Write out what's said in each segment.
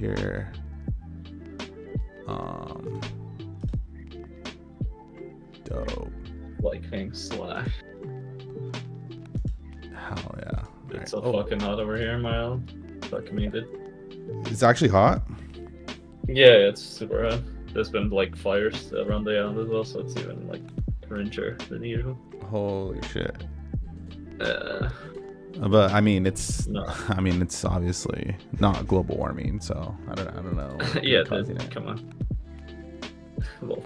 here. Dope. Lightning slash. Hell yeah. It's so fucking hot over here in my island. Fucking made it. It's actually hot. Yeah, it's super hot. There's been like fires around the island as well, so it's even like cringier than usual. Holy shit. But I mean, it's no. I mean, it's obviously not global warming, so I don't know. Yeah, come on. Well,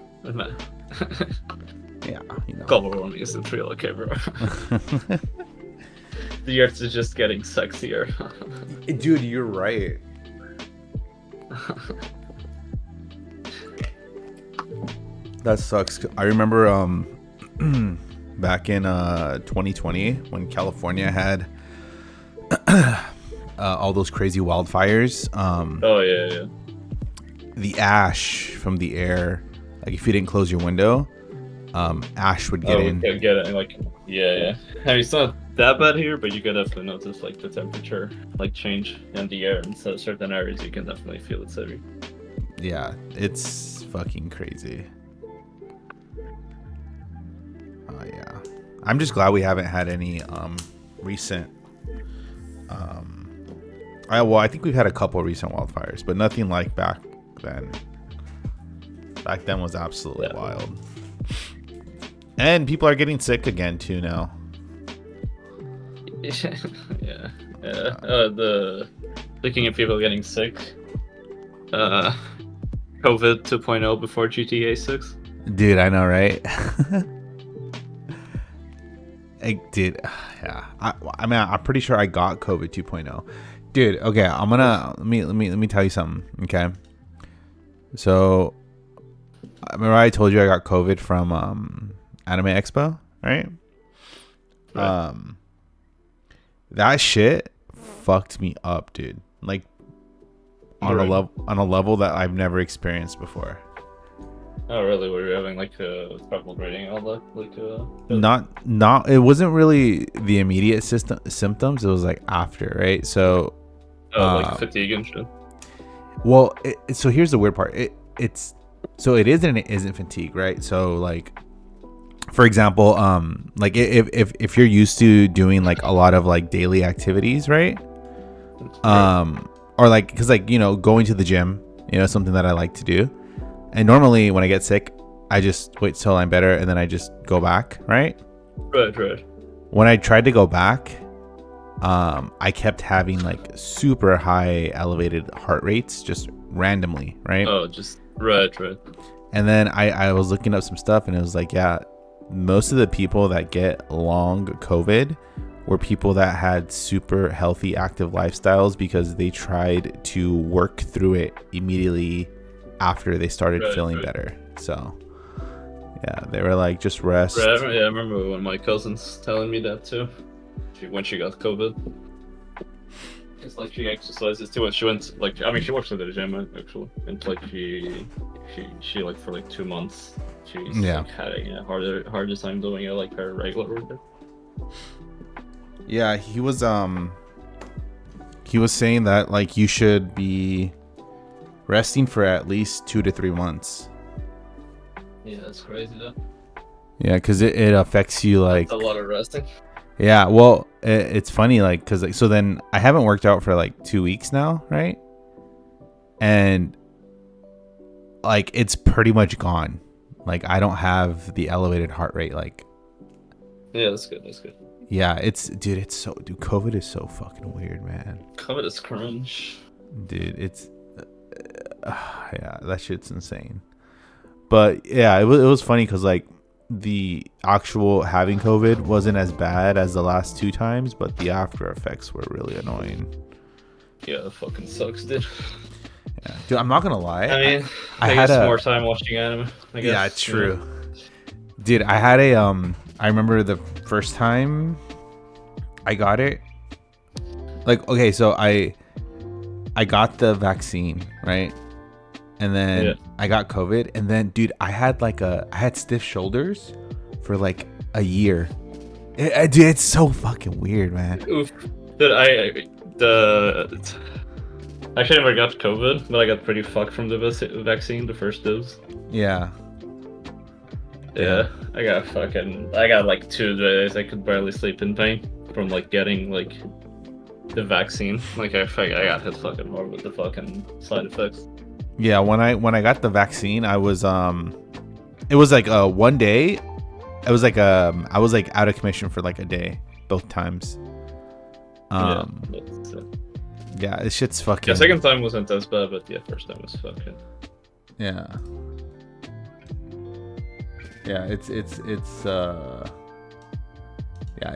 yeah, you know. global warming isn't real, okay, bro. The Earth is just getting sexier. Dude, you're right. That sucks. I remember back in 2020 when California had all those crazy wildfires. Oh yeah. The ash from the air, like if you didn't close your window, ash would get in. Get it, like yeah. I mean, it's not that bad here, but you can definitely notice like the temperature like change in the air in certain areas. You can definitely feel it heavy. Yeah, it's fucking crazy. Oh yeah, I'm just glad we haven't had any recent. I think we've had a couple recent wildfires, but nothing like back then. Back then was absolutely wild. And people are getting sick again too now. Yeah. The Speaking of people getting sick, COVID 2.0 before GTA 6. Dude, I know, right? Yeah. I mean, I'm pretty sure I got COVID 2.0. Dude, okay, I'm gonna let me tell you something, okay? So, remember I told you I got COVID from Anime Expo, right? That shit fucked me up, dude. Like on a level that I've never experienced before. Oh really? Were you having like trouble breathing all that? Not it wasn't really the immediate symptoms. It was like after, right? So like fatigue and shit. Well, so here's the weird part. It's so it is and it isn't fatigue, right? So like, for example, like if you're used to doing like a lot of like daily activities, right? Or like, cause like, you know, going to the gym, you know, something that I like to do. And normally when I get sick, I just wait till I'm better and then I just go back, right? Right. When I tried to go back, I kept having like super high elevated heart rates just randomly, right? Oh, just right. And then I was looking up some stuff and it was like, yeah, most of the people that get long COVID were people that had super healthy, active lifestyles because they tried to work through it immediately after they started feeling better. So yeah, they were like, just rest. Right, yeah, I remember when my cousin's telling me that too. When she got COVID, it's like she exercises too much. She went like, I mean, she works at the gym actually, and like she like for like 2 months, she's like having a harder time doing it like her regular workout. Yeah, he was saying that like you should be resting for at least 2 to 3 months. Yeah, that's crazy though. Yeah, because it affects you like that's a lot of resting. Yeah, well, it's funny like because like so then I haven't worked out for like 2 weeks now, right? And like it's pretty much gone. Like I don't have the elevated heart rate. Like yeah, that's good. Yeah, it's COVID is so fucking weird, man. COVID is cringe. Dude, it's yeah, that shit's insane. But yeah, it was funny because like the actual having COVID wasn't as bad as the last 2 times, but the after effects were really annoying. Yeah, it fucking sucks, dude. Yeah, dude, I'm not gonna lie. I mean, I had more time watching anime, I guess. Yeah, true. Dude, I had I remember the first time I got it. Like, okay, so I got the vaccine, right? And then I got COVID, and then, dude, I had stiff shoulders for like a year. Dude, it's so fucking weird, man. Oof. Dude, Actually, I never got COVID, but I got pretty fucked from the vaccine, the first dose. Yeah. Yeah, I got like 2 days. I could barely sleep in pain from like getting like the vaccine. Like I got hit fucking hard with the fucking side effects. Yeah, when I got the vaccine, I was it was like one day. It was like I was like out of commission for like a day both times. Yeah, yeah, this shit's fucking. yeah. Second time wasn't as bad, but yeah, first time was fucking. Yeah. Yeah, it's yeah,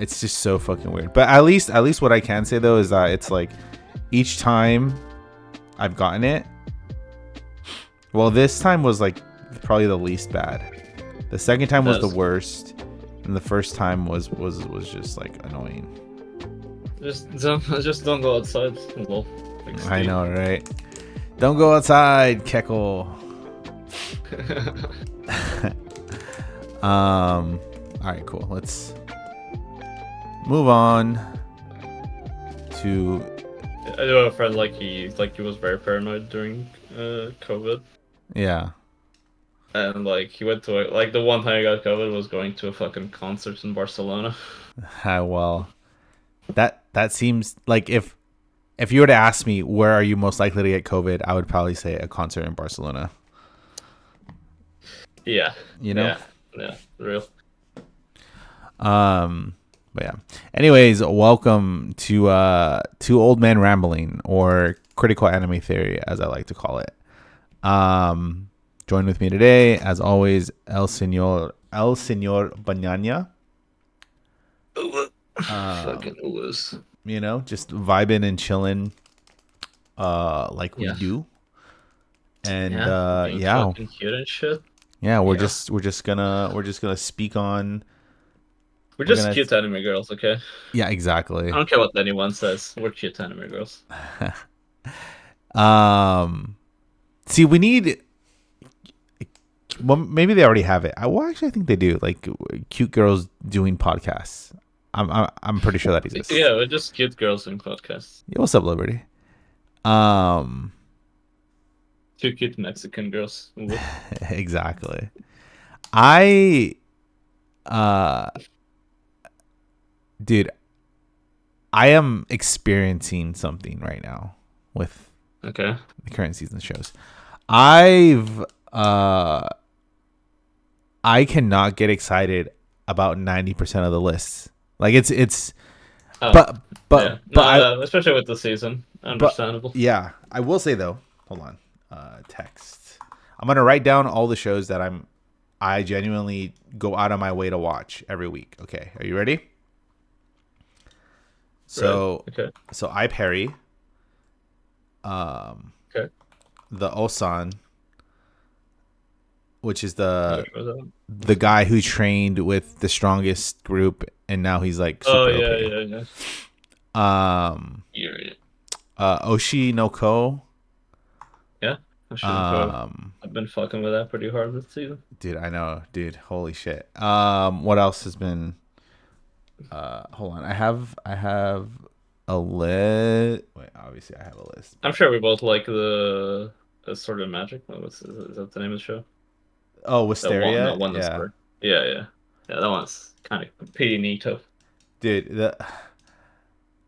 it's just so fucking weird. But at least what I can say though is that it's like each time I've gotten it, well, this time was like probably the least bad. The second time was the worst, and the first time was just like annoying. Just don't go outside. Well, like I know, right? Don't go outside, Keckle. All right, cool. Let's move on to. I do have a friend like he was very paranoid during COVID. Yeah. And like he went to like the one time he got COVID was going to a fucking concert in Barcelona. Well, that seems like if you were to ask me where are you most likely to get COVID, I would probably say a concert in Barcelona. Yeah. You know? Yeah, real. But yeah. Anyways, welcome to Old Man Rambling, or Critical Anime Theory, as I like to call it. Join with me today, as always, El Señor Banana. Fucking loose. You know, just vibing and chilling, like we do. And yeah, fucking cute and shit. Yeah, we're just gonna speak on. We're just cute anime girls, okay? Yeah, exactly. I don't care what anyone says. We're cute anime girls. See, we need. Well, maybe they already have it. Well, actually, I think they do. Like cute girls doing podcasts. I'm pretty sure that exists. Yeah, we're just cute girls doing podcasts. Yeah, what's up, Liberty? Two cute Mexican girls. Exactly. Dude, I am experiencing something right now with the current season shows. I cannot get excited about 90% of the lists. Like it's especially with the season. Understandable. Yeah, I will say though. Hold on. Text. I'm gonna write down all the shows that I genuinely go out of my way to watch every week. Okay, are you ready? So so I Perry. The Osan, which is the guy who trained with the strongest group, and now he's like super yeah. Oshi no Ko. Yeah. I've been fucking with that pretty hard this season. Dude, I know, dude. Holy shit. What else has been? Hold on. I have a list. Wait, obviously I have a list. I'm sure we both like the Sword of Magic. Is that the name of the show? Oh, Wisteria. Yeah. That one's kind of pretty neato. Dude, and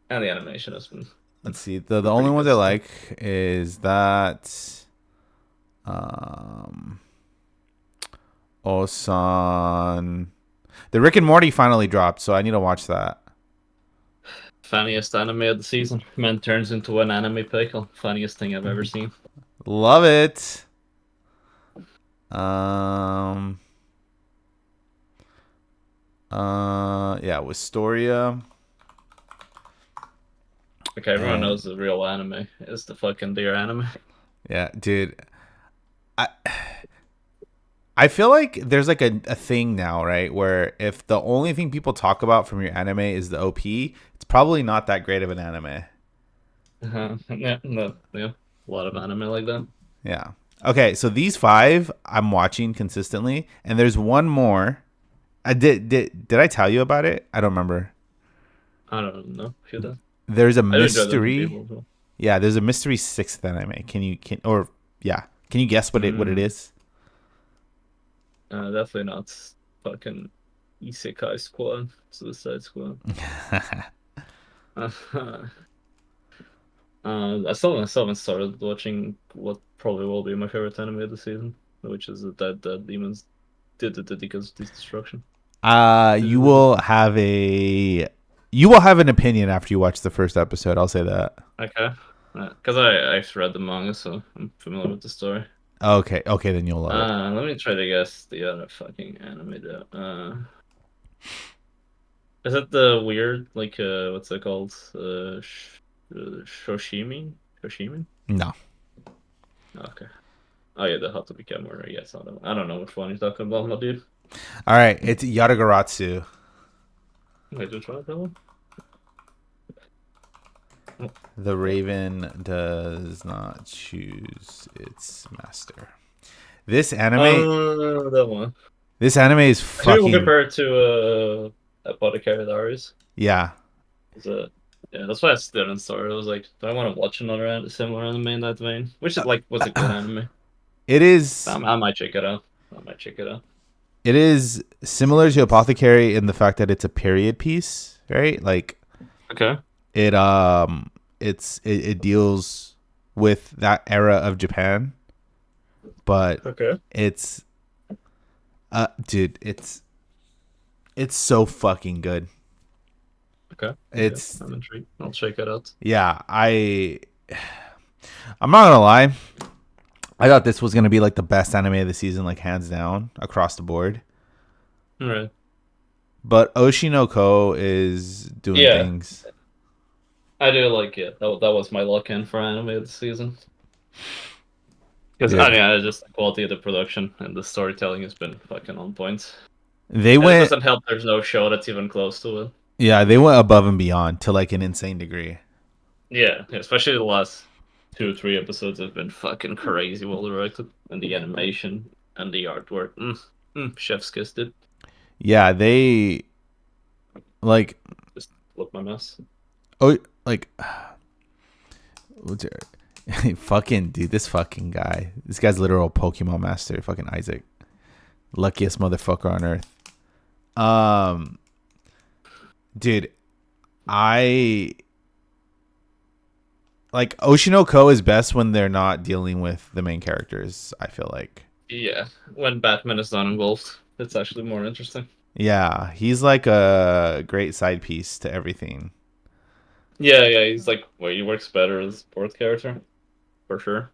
the animation has been. Let's see. The only ones I like is that Osan. The Rick and Morty finally dropped, so I need to watch that. Funniest anime of the season. Man turns into an anime pickle. Funniest thing I've ever seen. Love it. Yeah, Wisteria. Okay, everyone knows the real anime is the fucking Dear Anime. Yeah, dude. I feel like there's like a thing now, right? Where if the only thing people talk about from your anime is the OP, it's probably not that great of an anime. Yeah, a lot of anime like that. Yeah. Okay, so these 5 I'm watching consistently, and there's one more. Did I tell you about it? I don't remember. I don't know. There's a mystery. Yeah, there's a mystery sixth anime. Can you guess what it Mm, is? definitely not fucking Isekai Squad, Suicide Squad. I still haven't started watching what probably will be my favorite anime of the season, which is the Dead Demons did it because of this destruction. You will have an opinion after you watch the first episode. I'll say that. Okay. Because I've read the manga, so I'm familiar with the story. Okay, okay, then you'll love it. Let me try to guess the other fucking anime though. Is it the weird, like, what's it called? Shoshimi? Shoshimi? No. Okay. Oh yeah, the Hatobi Camera. Yes, I don't know which one you're talking about, my dude. All right, it's Yatagaratsu. I just tried that one. Oh, The yeah. Raven does not choose its master. This anime, That one. this anime is I think we'll fucking compare it to Apothecary Diaries. yeah. Is it? Yeah, that's why I didn't start. I was like, do I want to watch another similar anime in that vein? Which is like was a good anime. It is I might check it out. I might check it out. it is similar to Apothecary in the fact that it's a period piece, right? Like Okay. it it deals with that era of Japan, but Okay. it's dude, it's so fucking good. Okay. Okay. It's I'm intrigued. I'll check it out. yeah, I'm not gonna lie. I thought this was gonna be like the best anime of the season, like hands down across the board. All right. But Oshinoko is doing Yeah, things. I do like it. That was my lock in for anime of the season. Because Yeah. I mean, I just the quality of the production and the storytelling has been fucking on point. They And it went doesn't help. There's no show that's even close to it. yeah, they went above and beyond to like an insane degree. Yeah, especially the last 2 or 3 episodes have been fucking crazy well directed, and the animation and the artwork. Chef's kissed it. Yeah, they like Just look my mess. oh like what's your, fucking dude, this fucking guy. This guy's literal Pokemon master, fucking Isaac. Luckiest motherfucker on earth. Um dude, I like Oshinoko is best when they're not dealing with the main characters, I feel like. Yeah, when Batman is not involved, it's actually more interesting. Yeah, he's like a great side piece to everything. Yeah, yeah, he's like, well, he works better as a fourth character, for sure.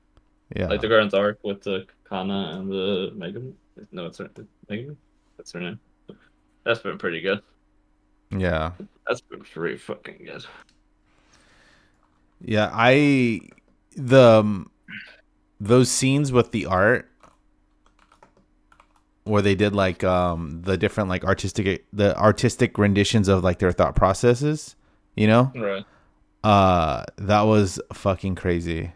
Like Yeah. the current arc with the Kana and the Megan. No, it's her Megan. That's her name. That's been pretty good. Yeah. That's been pretty fucking good. Yeah, I the those scenes with the art where they did like the different like artistic renditions of like their thought processes, you know? Right. That was fucking crazy.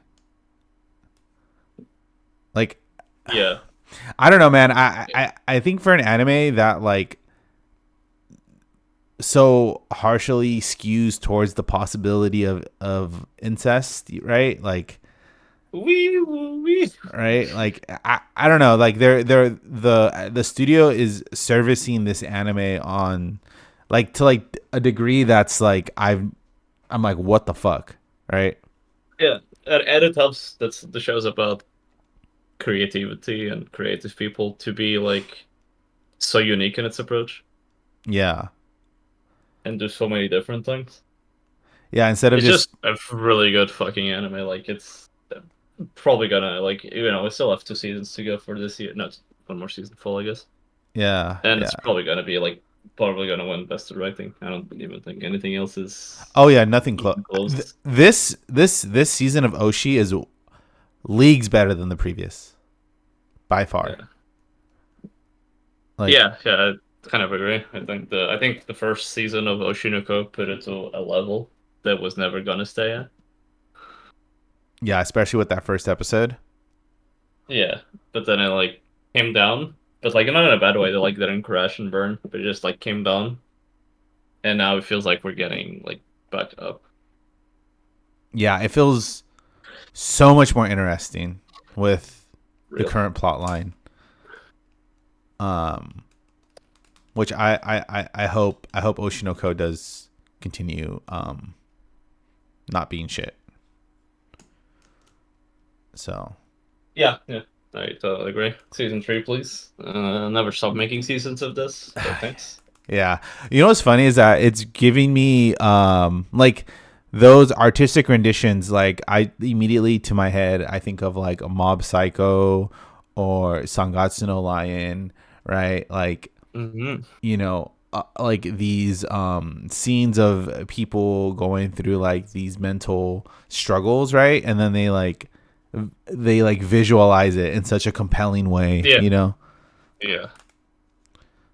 Like Yeah. I don't know, man. I think for an anime that like so harshly skews towards the possibility of incest, right? Like Wee wee. right? Like I don't know. Like they're the studio is servicing this anime on like to like a degree that's like I'm like what the fuck, right? Yeah, and it helps. That's the show's about creativity and creative people to be like so unique in its approach Yeah, and do so many different things. yeah. Instead of It's just just a really good fucking anime. Like it's probably gonna like we still have 2 seasons to go for this year. No, it's one more season full, I guess. yeah, And yeah. it's probably gonna be like probably gonna win best writing. I don't even think anything else is Oh yeah, nothing close. even close. This season of Oshi is leagues better than the previous by far. Yeah, Like yeah, I kind of agree. I think the first season of Oshinoko put it to a level that was never gonna stay at. yeah, especially with that first episode. Yeah, but then it like came down, but like not in a bad way. They like didn't crash and burn, but it just like came down, and now it feels like we're getting like back up. Yeah, it feels so much more interesting with the Real. current plot line. Um, which I hope Oshinoko does continue not being shit. So Yeah, yeah. I totally agree. Season 3, please. Never stop making seasons of this, but thanks. yeah, you know what's funny is that it's giving me like those artistic renditions. Like I immediately to my head I think of like a Mob Psycho or Sangatsu no Lion, right? Like Hmm. like these scenes of people going through like these mental struggles, right? And then they visualize it in such a compelling way, Yeah, yeah.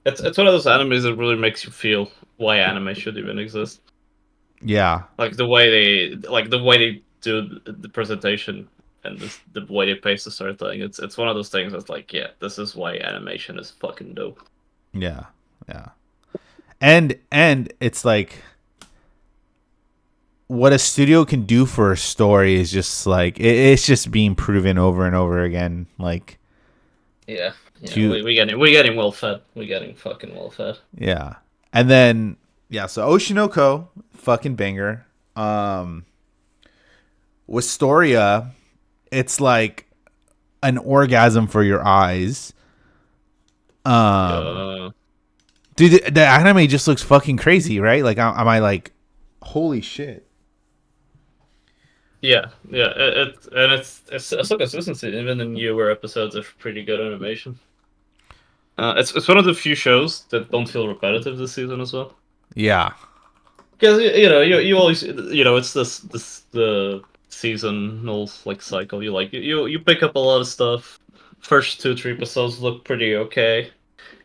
It's one of those animes that really makes you feel why anime should even exist. Yeah, Like the way they do the presentation and the way they pace the sort of thing. It's one of those things that's like, yeah, this is why animation is fucking dope. yeah, yeah. And it's like what a studio can do for a story is just like it's just being proven over and over again. Like Yeah, yeah. to We getting well fed. We getting fucking well fed. yeah, and then yeah. So Oshinoko, fucking banger. Um, Wistoria, it's like an orgasm for your eyes. Um, Yeah. dude, the anime just looks fucking crazy, right? Like, am I like, holy shit? Yeah, yeah, it's so consistency. Even the newer episodes are pretty good animation. It's one of the few shows that don't feel repetitive this season as well. Yeah, Because you always it's this the seasonal like cycle. You pick up a lot of stuff. First 2 3 episodes look pretty okay.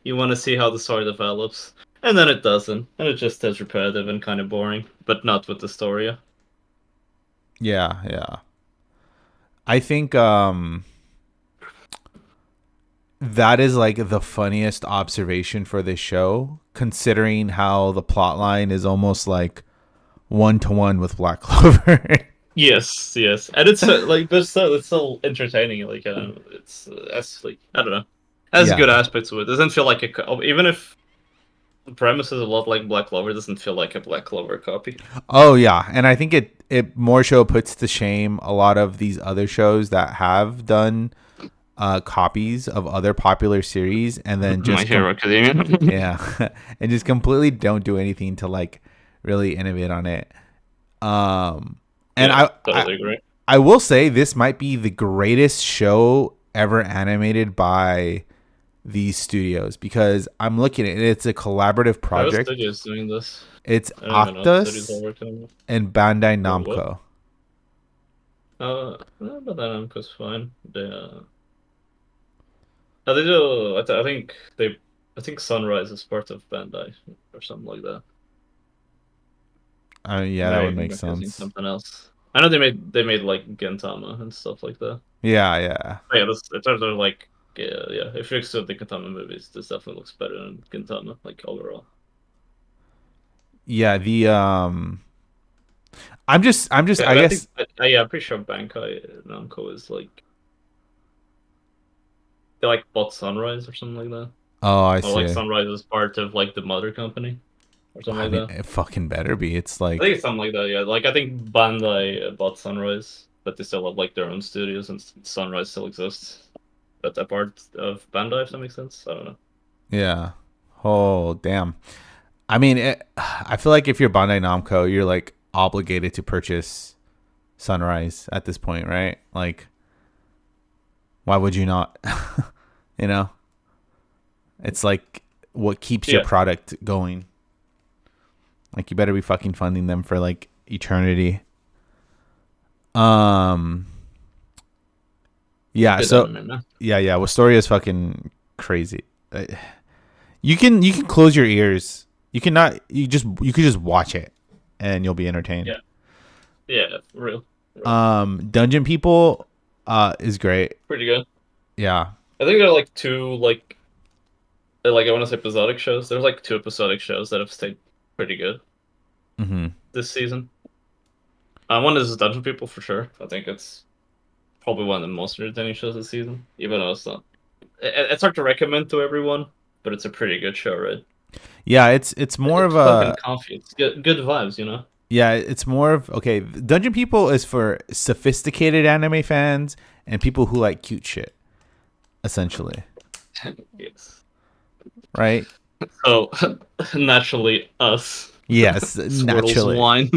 You want to see how the story develops, and then it doesn't, and it just is repetitive and kind of boring, but not with the story. yeah, yeah. I think that is like the funniest observation for this show, considering how the plot line is almost like 1-to-1 with Black Clover. Yes, yes, and it's like it's so entertaining. Like it's that's like I don't know, has Yeah. good aspects to it. Doesn't feel like even if the premise is a lot like Black Clover, it doesn't feel like a Black Clover copy. Oh yeah, and I think it more so puts to shame a lot of these other shows that have done copies of other popular series and then My just Hero Academia. yeah, and just completely don't do anything to like really innovate on it. And Yeah, I totally agree. I will say this might be the greatest show ever animated by these studios because I'm looking at it. It's a collaborative Private project. Studios doing this. It's I don't even know what studios are Octus working on it. and Bandai Oh, what? Namco. But then Namco's fine. They do. I think they. I think Sunrise is part of Bandai or something like that. Yeah, that would Maybe make confusing sense. something else. I know they made like Gintama and stuff like that. Yeah, yeah, But yeah, this in terms of like yeah. If you exclude the Gintama movies, this definitely looks better than Gintama like overall. yeah. I'm just. Yeah, I and I think guess. yeah, I'm pretty sure Bankai Namco is like they like bought Sunrise or something like that. Oh, I Or like see. Sunrise is part of like the mother company or something I like mean, that. it fucking better be. It's I think like, it's something like that. Yeah, like I think Bandai bought Sunrise, but they still have like their own studios, and Sunrise still exists. But that part of Bandai, if that makes sense. I don't know. yeah. Oh, damn. I mean, I feel like if you're Bandai Namco, you're like obligated to purchase Sunrise at this point, right? Like, why would you not? you know, it's like what keeps your Yeah, product going. Like, you better be fucking funding them for like eternity. Um, yeah. good So, anime, man. yeah. Wistoria is fucking crazy. You can close your ears. You cannot. You could just watch it, and you'll be entertained. Yeah, yeah, real, real, Dungeon People, is great. pretty good. Yeah. I think there are like two like I want to say episodic shows. There's like two episodic shows that have stayed pretty good Mm-hmm. this season. One is Dungeon People for sure. I think it's probably one of the most entertaining shows this season, even though it's not. It's hard to recommend to everyone, but it's a pretty good show, right? Yeah, it's more It's of fucking a comfy. It's good vibes, you know. yeah, it's more of okay. Dungeon People is for sophisticated anime fans and people who like cute shit, essentially, Yes. right? So naturally, us Yes, Swirtle's naturally. wine.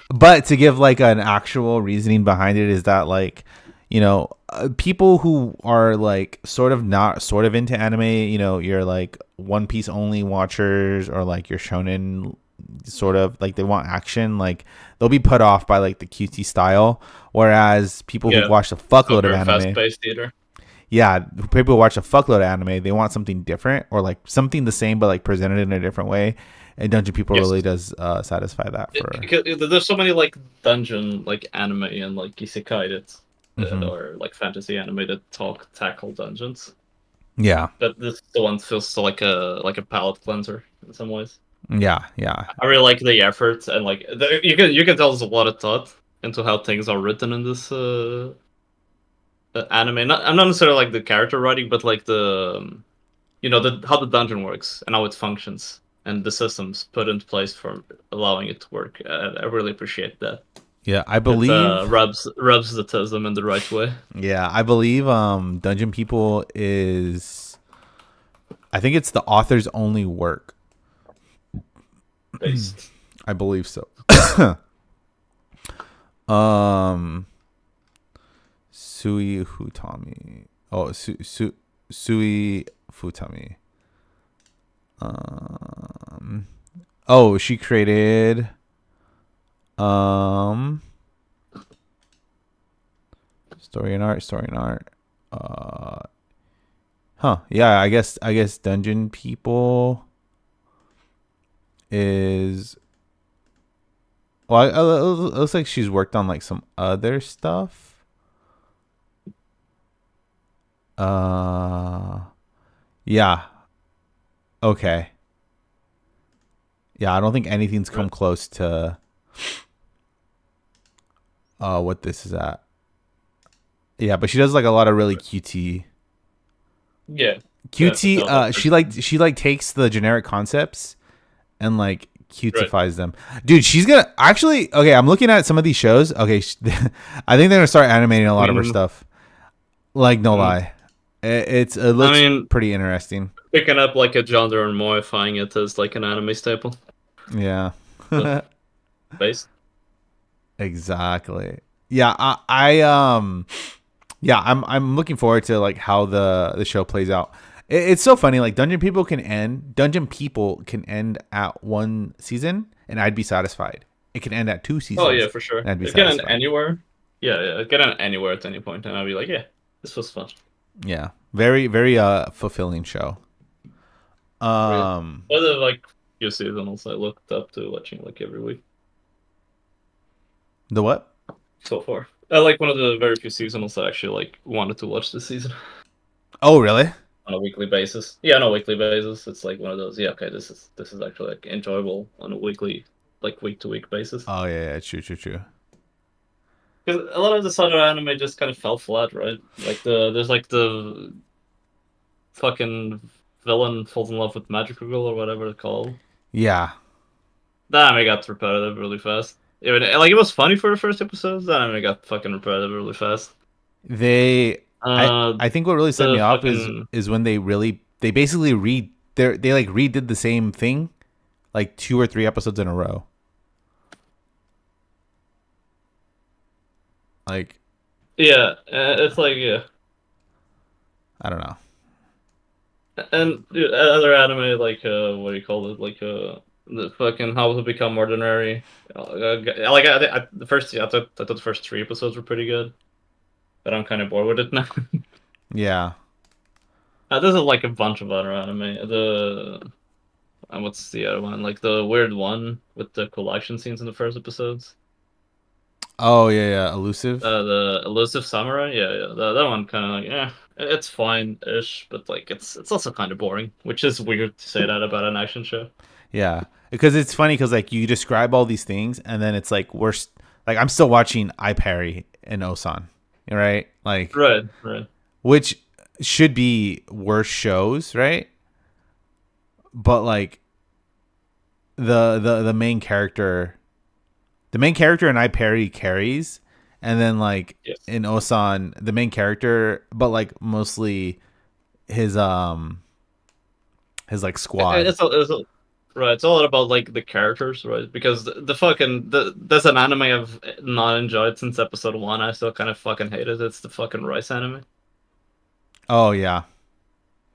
But to give like an actual reasoning behind it is that like people who are like sort of not sort of into anime, you're like One Piece only watchers or like your shonen sort of like they want action, like they'll be put off by like the cutesy style, whereas people who Yeah, watch a it's not fuckload of very anime, fast-paced either. yeah, people who watch a fuckload of anime, they want something different or like something the same but like presented in a different way, and Dungeon People really Yes. does satisfy that for There's so many like dungeon like anime and like isekai hmm or like fantasy anime that tackle dungeons, yeah, but this the one feels so like a palate cleanser in some ways. yeah, I really like the effort and like you can tell there's a lot of thought into how things are written in this anime. I'm not necessarily like the character writing, but like the the how the dungeon works and how it functions and the systems put into place for allowing it to work. I really appreciate that. yeah, I It believe. rubs the tism in the right way. Yeah, I believe Dungeon People is, I think it's the author's only work. Based. I believe so. um Sui Futami. Oh, Sui Futami. Um oh, she created um story and art. Uh yeah, I guess Dungeon People is well, it looks like she's worked on like some other stuff. Uh, yeah. Okay. Yeah, I don't think anything's come Right. close to what this is at. Yeah, but she does like a lot of really Yeah. Yeah. cutesy. No, that's She like takes the generic concepts and like right. cutesifies them. Dude, she's gonna actually. Okay, I'm looking at some of these shows. Okay, I think they're gonna start animating a I lot of her mean, stuff. Like no mm, lie, it I looks mean, pretty interesting. picking up like a genre and modifying it as like an anime staple. Yeah. But based. Exactly. Yeah, I yeah, I'm looking forward to like how the show plays out. It's so funny. Like Dungeon People can end at one season, and I'd be satisfied. It can end at two Oh yeah, seasons, for sure. and I'd be It can end satisfied. anywhere. Yeah, yeah. It can end anywhere at any point, and I'll be like, yeah, this was fun. Yeah, very very fulfilling show. Real. Um, What are like few seasons I looked up to watching like every week the what? so far. I like one of the very few seasonals I actually like wanted to watch this season Oh really? on a weekly basis. Yeah, on a weekly basis. It's like one of those. Yeah, okay, this is actually like enjoyable on a weekly, like week to week basis. Oh yeah, yeah, true. Because a lot of this other anime just kind of fell flat, right? Like there's like the fucking villain falls in love with Magical Girl or whatever it's called. Yeah, That anime got repetitive really fast. Even like it was funny for the first episodes. That anime got fucking repetitive really fast. they. I Uh, I think what really set me the off is fucking is when they basically they like redid the same thing like two or three episodes in a row. Like yeah, it's like yeah, I don't know. and dude, other anime like what do you call it? Like the fucking How to Become Ordinary. Like the first I thought the first three episodes were pretty good, but I'm kind of bored with it now. Yeah. There's like a bunch of other anime. The what's the other one? Like the weird one with the collection scenes in the first episodes. Oh yeah. Elusive. The Elusive Samurai. Yeah, yeah. That one kind of like it's fine-ish, but like it's also kind of boring, which is weird to say that about an action show. Yeah. because it's funny because like you describe all these things and then it's like like I'm still watching iParry and Osan, right? Like Right, right. which should be worse shows, right? But like the main character in iParry carries, and then like Yes. in Osan the main character, but like mostly his his like squad. Right, it's all about like the characters, right? Because the fucking there's an anime I've not enjoyed since episode one. I still kind of fucking hate it. It's the fucking Rice anime. Oh yeah.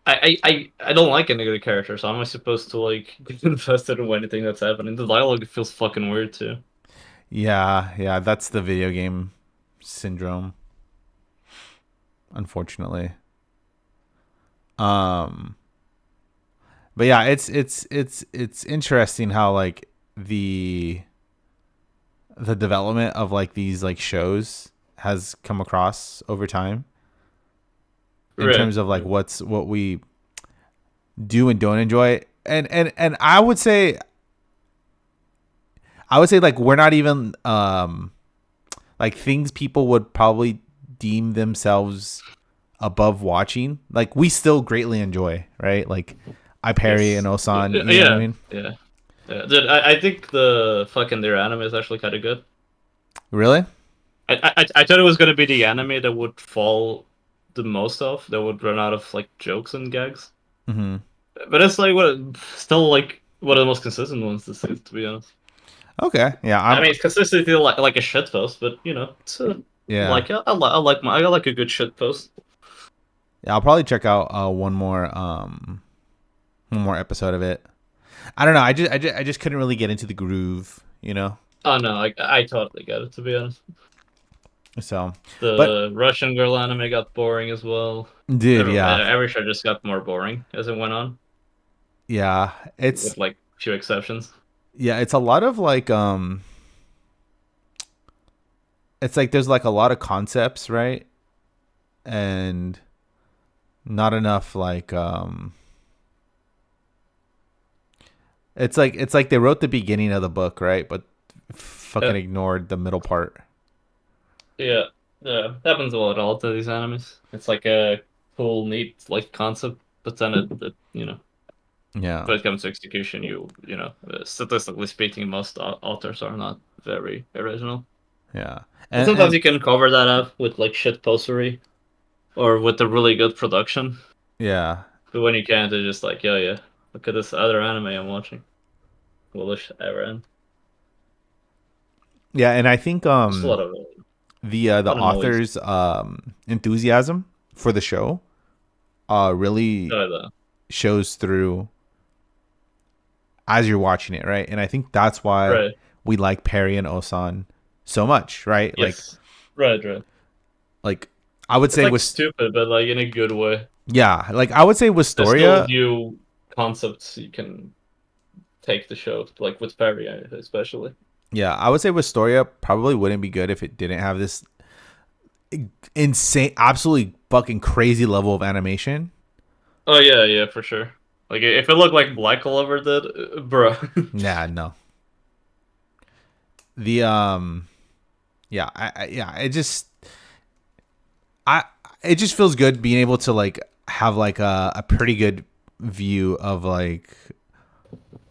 I don't like any of the characters. How am I supposed to like get invested in anything that's happening? The dialogue feels fucking weird too. Yeah, that's the video game syndrome, unfortunately. Um but yeah, it's interesting how like the development of like these like shows has come across over time in Right, terms of like right. what we do and don't enjoy. And I would say like we're not even like things people would probably deem themselves above watching. Like we still greatly enjoy, right? Like I Parry and Yes. Osan, you know what I Yeah, mean? yeah, yeah. Dude, I think the fucking their anime is actually kind of good. Really? I thought it was gonna be the anime that would fall the most off, that would run out of like jokes and gags. Mm-hmm. But it's like still like one of the most consistent ones this season, to be honest. Okay. Yeah, I mean, it's consistently like a shit post, but you know, it's yeah. like I like a good shit post. Yeah, I'll probably check out one more episode of it. I don't know. I just couldn't really get into the groove, you know. Oh no, I totally get it, to be honest. So, but The Russian girl anime got boring as well. dude, yeah, Every show just got more boring as it went on, yeah, it's with like few exceptions. yeah, it's a lot of like it's like there's like a lot of concepts, right? And not enough like it's like they wrote the beginning of the book, right? But Yeah, fucking ignored the middle part. yeah, yeah. Happens a lot all to these animes. It's like a cool, neat like concept, but then it you know, Yeah, when it comes to execution, statistically speaking, most authors are not very original. yeah, But and sometimes and you can cover that up with like shit postery or with a really good production. yeah, But when you can't, it's just like, yeah, yeah. Look at this other anime I'm watching. Willish ever end. yeah, and I think Just a the lot of noise. author's enthusiasm for the show really The shows through as you're watching it, right? And I think that's why right. we like Perry and Osan so much, right? Yes. Right, right. Like I would It's say like with stupid, but like in a good way. yeah, like I would say There's still Wistoria, new concepts you can take the show, like with Perry especially. yeah, I would say Wistoria probably wouldn't be good if it didn't have this insane, absolutely fucking crazy level of animation. Oh yeah, yeah, for sure. Like if it looked like Black Clover did, bro. Nah, no. The yeah, yeah, I it just feels good being able to like have like a pretty good view of like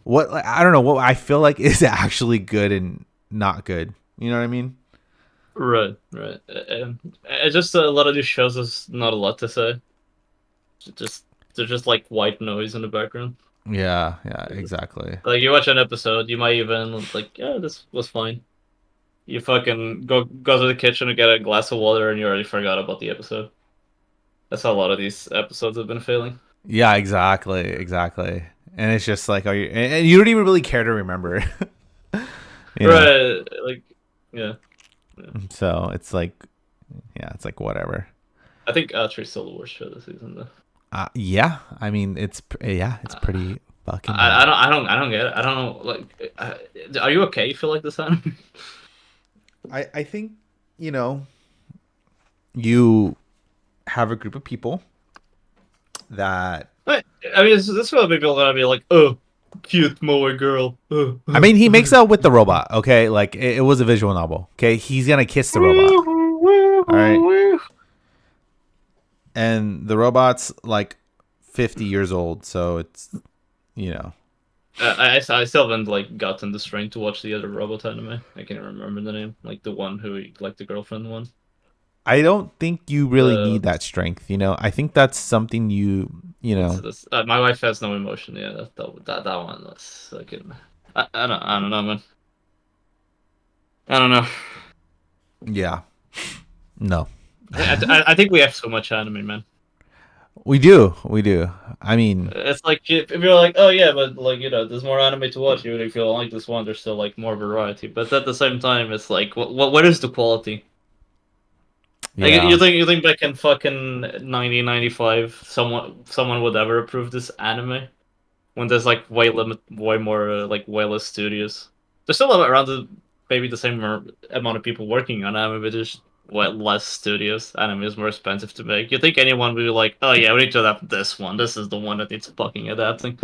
what like, I don't know what I feel like is actually good and not good. You know what I mean? Right, right. And just a lot of these shows is not a lot to say. Just they're just like white noise in the background. Yeah, exactly. Like you watch an episode, you might even like, yeah, this was fine. You fucking go to the kitchen and get a glass of water, and you already forgot about the episode. That's how a lot of these episodes have been failing. Yeah, exactly. And it's just like, are you? And you don't even really care to remember, you know. Right, like, yeah, yeah. So it's like, yeah, it's like whatever. I think Archer's still the worst show this season, though. Yeah, I mean, it's pretty fucking I, bad. I don't, I don't, I don't get it. I don't know. Like, are you okay? You feel like this anime? I think you know you have a group of people that I mean, this is what people are gonna be like. Oh, cute moe girl. I mean, he makes out with the robot. Okay, like it was a visual novel. Okay, he's gonna kiss the robot. All right, and the robot's like 50 years old, so it's you know. I still haven't like gotten the strength to watch the other robot anime. I can't remember the name, like the one who like the girlfriend one. I don't think you really The need that strength. You know, I think that's something you what's know. this? My wife has no emotion. Yeah, that one was fucking. I don't know, man. I don't know. Yeah, no, I think we have so much anime, man. we do, we do. I mean, It's like if you're like, oh yeah, but like there's more anime to watch. Even if you don't like this one, there's still like more variety. But at the same time, it's like, what is the quality? Like yeah, you think back in fucking 1995, someone would ever approve this anime when there's like way more like way less studios. There's still around maybe the same amount of people working on anime, but there's way less studios. Anime is more expensive to make. You think anyone would be like, oh yeah, we need to adapt this one. This is the one that needs fucking adapting.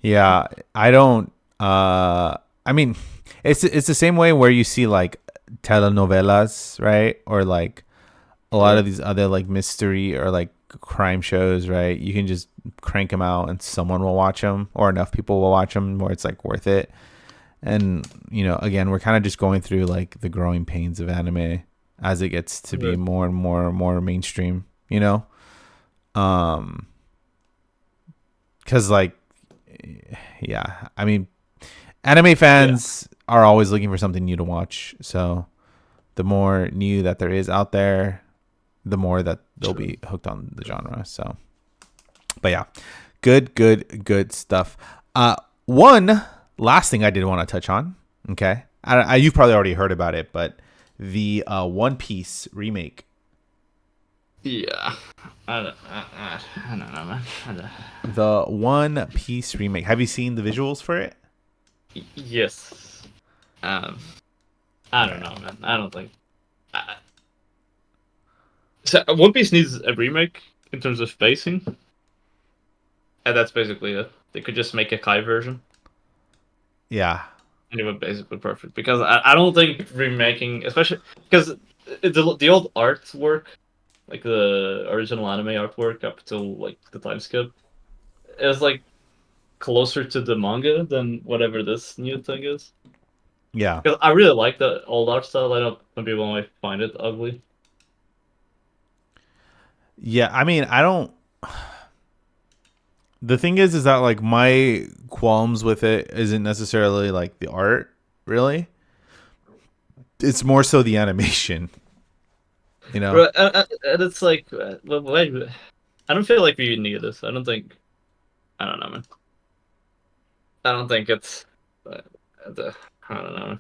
yeah. I don't. I mean, it's the same way where you see like telenovelas, right? Or like a lot Yeah, of these other like mystery or like crime shows, right? You can just crank them out and someone will watch them, or enough people will watch them where it's like worth it. And again, we're kind of just going through like the growing pains of anime as it gets to be right, more and more and more mainstream. Um, because like, yeah, I mean, anime yeah, fans are always looking for something new to watch. So the more new that there is out there, the more that they'll true. be hooked on the genre. So, but yeah, good stuff. One last thing I did want to touch on. Okay, you've probably already heard about it, but the One Piece remake. Yeah, I don't know, man. The One Piece remake. Have you seen the visuals for it? Yes. Um, I don't Yeah. know, man. I don't think. So One Piece needs a remake in terms of pacing, and that's basically it. They could just make a Kai version, Yeah. and it would basically perfect. Because I don't think remaking, especially because the old artwork, like the original anime artwork up till like the time skip, is like closer to the manga than whatever this new thing is. Yeah. Because I really like the old art style. I know some people might find it ugly. Yeah. I mean, I don't. The thing is that like my qualms with it isn't necessarily like the art, really. It's more so the animation. You know. But and it's like, wait, I don't feel like we need this. I don't think. I don't know, man. I don't think it's. I don't know.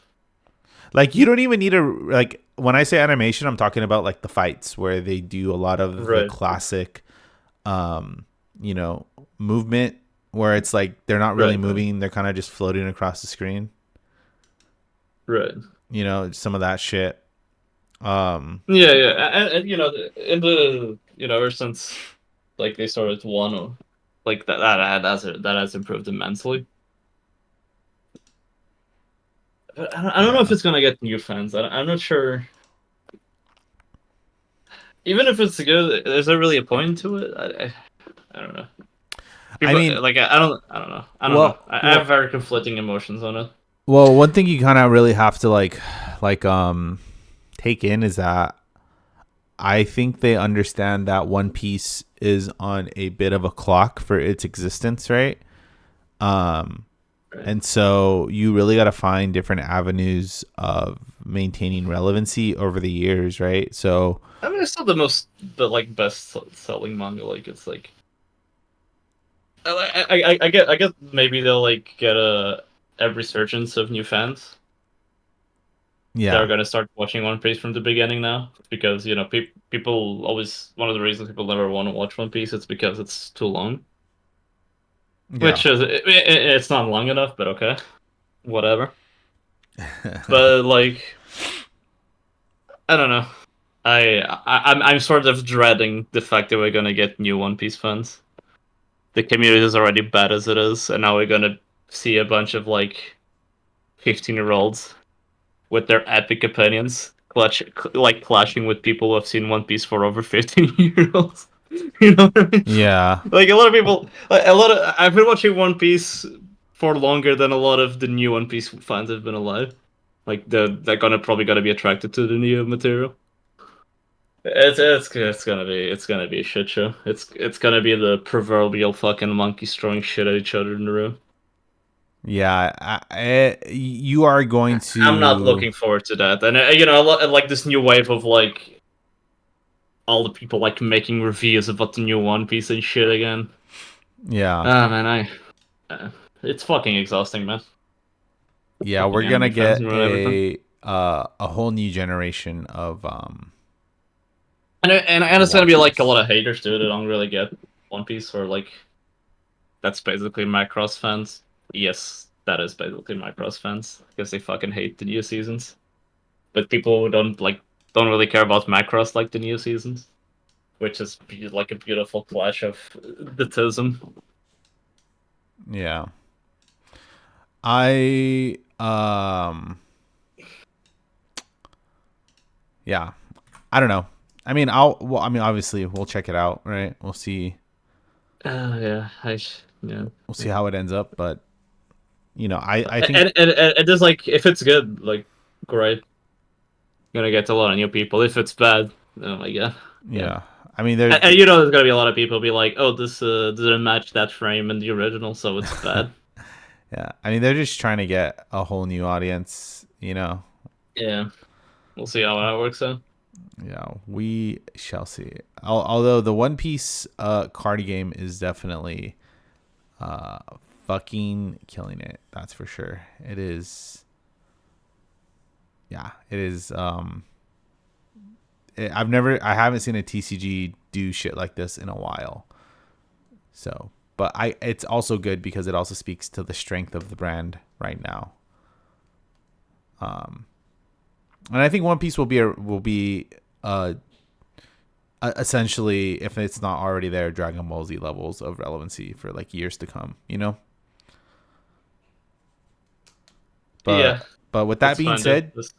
Like you don't even need a like when I say animation, I'm talking about like the fights where they do a lot of the Right, classic um, you know, movement where it's like they're not really right, right, moving, they're kind of just floating across the screen. right. Some of that shit. Um, Yeah, yeah, and in the ever since like they started to Wano, like that has improved immensely. But I don't know if yeah. it's gonna get new fans. I'm not sure. Even if it's good, is there really a point to it? I don't know. I People mean, like I don't know. I don't know. well, I well, have very conflicting emotions on it. one thing you kind of really have to like take in is that I think they understand that One Piece is on a bit of a clock for its existence, right? Um, Right. and so you really got to find different avenues of maintaining relevancy over the years, right? So, I mean, it's still the most, the like best selling manga. Like it's like I get maybe they'll like get a resurgence of new fans that are yeah. gonna start watching One Piece from the beginning now because people always one of the reasons people never want to watch One Piece is because it's too long. Yeah. Which is it's not long enough, but okay, whatever. But like I don't know. I'm sort of dreading the fact that we're gonna get new One Piece fans. the community is already bad as it is, and now we're gonna see a bunch of like 15-year-olds with their epic opinions, clashing with people who have seen One Piece for over 15-year-olds. You know what I mean? Yeah. Like a lot of people, like, a lot of I've been watching One Piece for longer than a lot of the new One Piece fans have been alive. Like they're probably gonna be attracted to the new material. It's gonna be a shit show. It's gonna be the proverbial fucking monkeys throwing shit at each other in the room. Yeah, you are going I'm not to. looking forward to that. And you know, like this new wave of like all the people like making reviews about the new One Piece and shit again. Yeah, Ah man, it's fucking exhausting, man. yeah, we're Fucking gonna anime fans get ruin everything. a whole new generation of And it's gonna be like a watchers. lot of haters too that don't really get One Piece or like that's basically Macross fans. Yes, that is basically Macross fans because they fucking hate the new seasons. But people who don't really care about Macross like the new seasons, which is like a beautiful clash of the tism. Yeah, I yeah, I don't know. I mean, I mean, obviously, we'll check it out, right? Yeah, yeah. We'll see how it ends up, but I think And just like if it's good, like great, gonna get a lot of new people. If it's bad, oh my god, yeah. yeah. I mean, there's And you know, there's gonna be a lot of people be like, "Oh, this didn't match that frame in the original, so it's bad." yeah. I mean, they're just trying to get a whole new audience. Yeah, we'll see how that works out. Yeah, we shall see. Although the One Piece card game is definitely uh fucking killing it. That's for sure. It is. Yeah, it is. I haven't seen a TCG do shit like this in a while. So, but it's also good because it also speaks to the strength of the brand right now. Um, and I think One Piece will be essentially, if it's not already there, Dragon Ball Z levels of relevancy for like years to come. Yeah, But with that that's being fine, dude. said, Just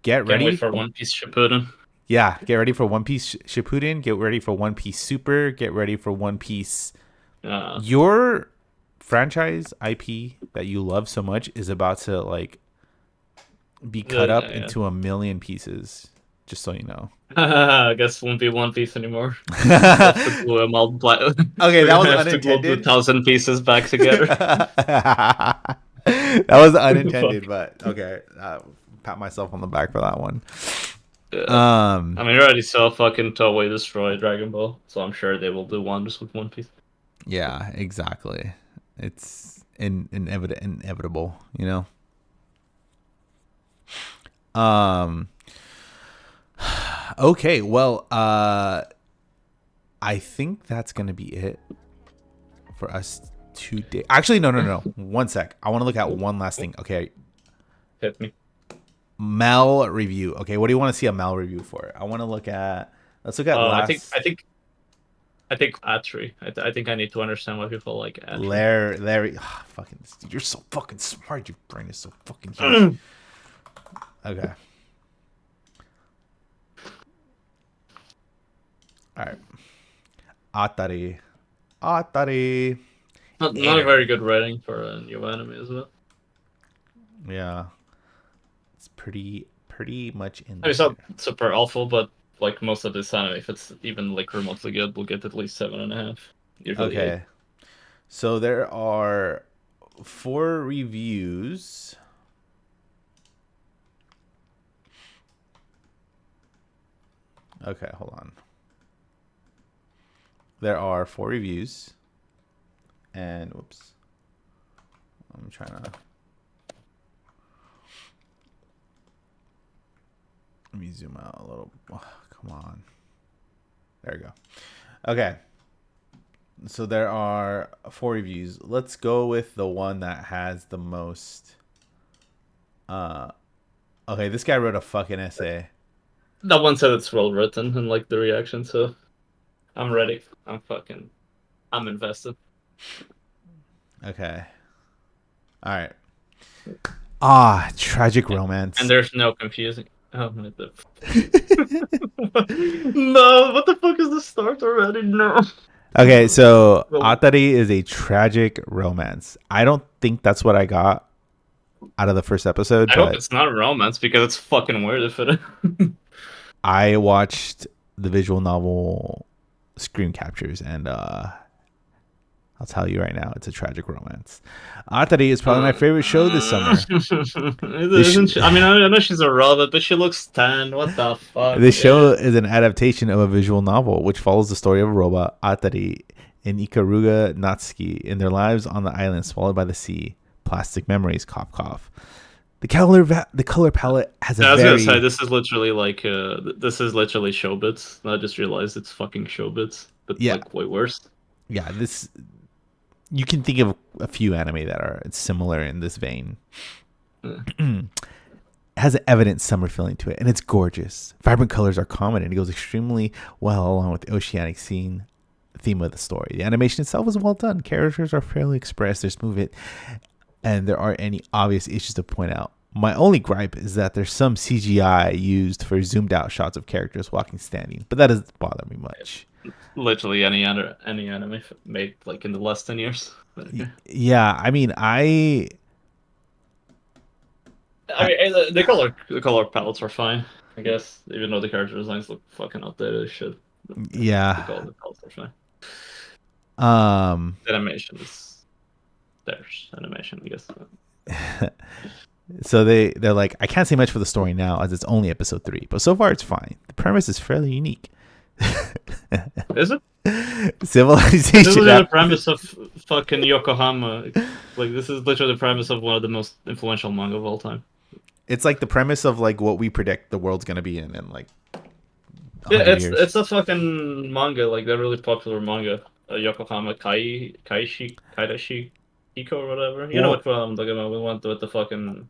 get can't wait ready. for One Piece Shippuden. Yeah, get ready for One Piece Shippuden. Get ready for One Piece Super. Get ready for One Piece. Uh, Your franchise IP that you love so much is about to like be cut up yeah. into a million pieces. Just so you know. I guess won't be One Piece anymore. We have to Okay, glue them all. We that was have to glue the unintended. 1,000 pieces back together. That was Fuck. unintended, but okay. Pat myself on the back for that one. Yeah. I Um, mean, you already saw fucking Toei destroy Dragon Ball, so I'm sure they will do wonders with One Piece. yeah, exactly. It's inevitable. Um, okay, well, I think that's gonna be it for us today. Actually, no. 1 sec. I want to look at one last thing. Okay, Hit me. Mel review. Okay, what do you want to see a Mel review for? I want to look at. Let's look at I think last. Atri. I think I need to understand why people like Atri. Larry. Fucking. You're so fucking smart. Your brain is so fucking huge. Okay. All right. Atari. Not a very good writing for a new anime as well. Yeah. It's pretty much in I mean, there. it's not super awful, but like most of this anime, if it's even like remotely good, we'll get at least 7.5. Usually 8. Okay. So there are 4 reviews. Okay, hold on. There are 4 reviews. And whoops. I'm trying to. Let me zoom out a little. Oh, come on. There we go. Okay. So there are 4 reviews. Let's go with the one that has the most. Okay, this guy wrote a fucking essay. That one said it's well written and like the reaction, so I'm ready. I'm invested. Okay. All right. Ah, tragic romance. And there's no confusing. Oh, what the no, what the fuck is the start already? No. Okay, so Well, Atari is a tragic romance. I don't think that's what I got out of the first episode, I hope but it's not romance because it's fucking weird if it. I watched the visual novel screen captures, and I'll tell you right now, it's a tragic romance. Atari is probably my favorite show this summer. Isn't she? I mean, I know she's a robot, but she looks tan. What the fuck? This show is an adaptation of a visual novel which follows the story of a robot, Atari, and Ikaruga Natsuki in their lives on the island swallowed by the sea. Plastic memories, cough, cough. The color palette has a Yeah, I was very gonna say this is literally like this is literally Showbits. I just realized it's fucking Showbits, but yeah like way worse. yeah this you can think of a few anime that are similar in this vein. Yeah. It has an evident summer feeling to it, and it's gorgeous. Vibrant colors are common, and it goes extremely well along with the oceanic theme of the story. The animation itself is well done. Characters are fairly expressed. There's movement, and there aren't any obvious issues to point out. My only gripe is that there's some CGI used for zoomed out shots of characters walking, standing, but that doesn't bother me much. Literally any anime made like in the last 10 years. But, okay. Yeah, I mean, I mean, the color palettes are fine, I guess. Even though the character designs look fucking outdated as shit. yeah. The palettes are fine. Um, The animation is there's animation, I guess. so they're like, I can't say much for the story now as it's only episode 3, but so far it's fine. The premise is fairly unique. Is it? Civilization. This is literally the premise of fucking Yokohama. Like this is literally the premise of one of the most influential manga of all time. It's like the premise of like what we predict the world's gonna be in like. Yeah, 100 years. it's a fucking manga, like that really popular manga, Yokohama Kaidashi Hiko or whatever. You know what I'm talking about? We went with the fucking.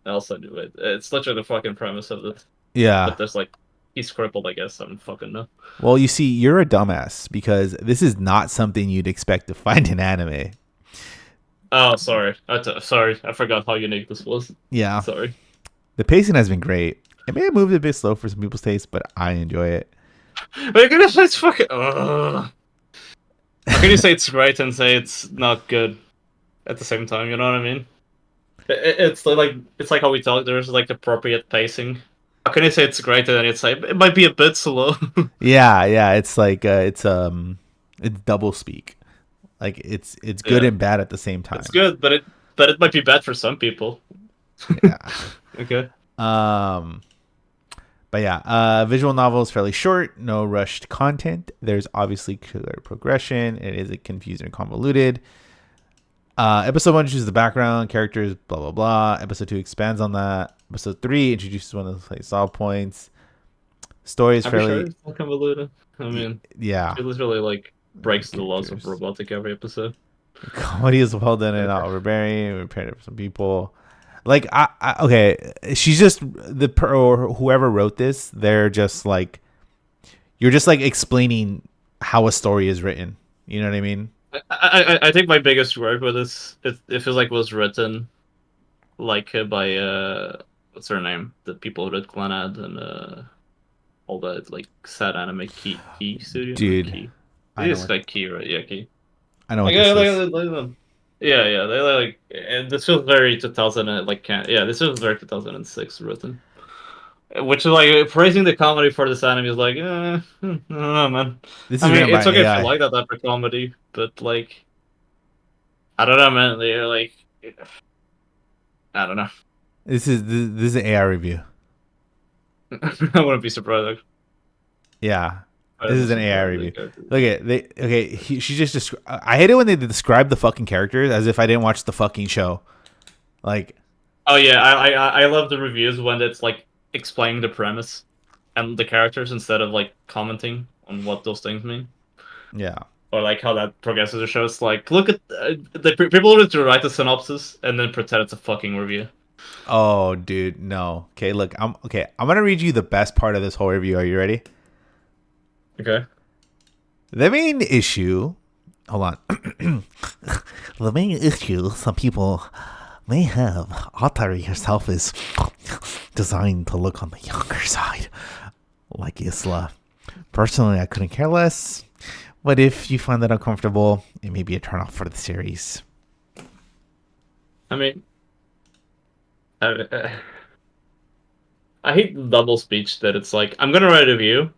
Else I do it. It's literally the fucking premise of it. Yeah. But there's like he's crippled, I guess. I don't fucking know. Well, you see, you're a dumbass because this is not something you'd expect to find in anime. Oh, sorry. Sorry, I forgot how unique this was. Yeah. Sorry. The pacing has been great. It may have moved a bit slow for some people's taste, but I enjoy it. But you're gonna say it's fucking. How can you say it's great and say it's not good at the same time? You know what I mean? It's like how we talk. There's like appropriate pacing. How can you say it's great and then it's like it might be a bit slow? Yeah. It's like it's double speak. Like it's good and bad at the same time. It's good, but it might be bad for some people. Yeah. Okay. But yeah, visual novel is fairly short, no rushed content. There's obviously clear progression. It isn't confusing or convoluted. Episode 1 introduces the background, characters, blah, blah, blah. Episode 2 expands on that. Episode 3 introduces one of the solid points. Story is fairly... Sure it's not convoluted. I mean, yeah. it literally like breaks the laws of robotic every episode. Comedy is well done and not overbearing. We prepared it for some people. Like, okay, she's just or whoever wrote this. They're just like, you're just like explaining how a story is written. You know what I mean? I think my biggest gripe with this, it feels like it was written like by what's her name? The people who did Clannad and all that like sad anime Key Studio. Dude, Key. It's like Key, right? Yeah, Key. I know what this is. Yeah, they like, and this feels very 2000 this feels very 2006 written, which is like praising the comedy for this anime is like, I don't know, man. This is I mean, it's okay AI. if you like that type of comedy, but like, I don't know, man. They're like, I don't know. This is an AI review. I wouldn't be surprised. Yeah. This is an AI review. Look at she just I hate it when they describe the fucking characters as if I didn't watch the fucking show. Like, oh yeah, I love the reviews when it's like explaining the premise and the characters instead of like commenting on what those things mean. Yeah. Or like how that progresses the show. It's like, look at the people who write the synopsis and then pretend it's a fucking review. Oh, dude, no. Okay, look, I'm gonna read you the best part of this whole review. Are you ready? Okay. The main issue hold on. The main issue some people may have, Atari herself is designed to look on the younger side, like Isla. Personally, I couldn't care less, but if you find that uncomfortable, it may be a turnoff for the series. I mean, I, I hate the double speech that it's like I'm gonna write a review,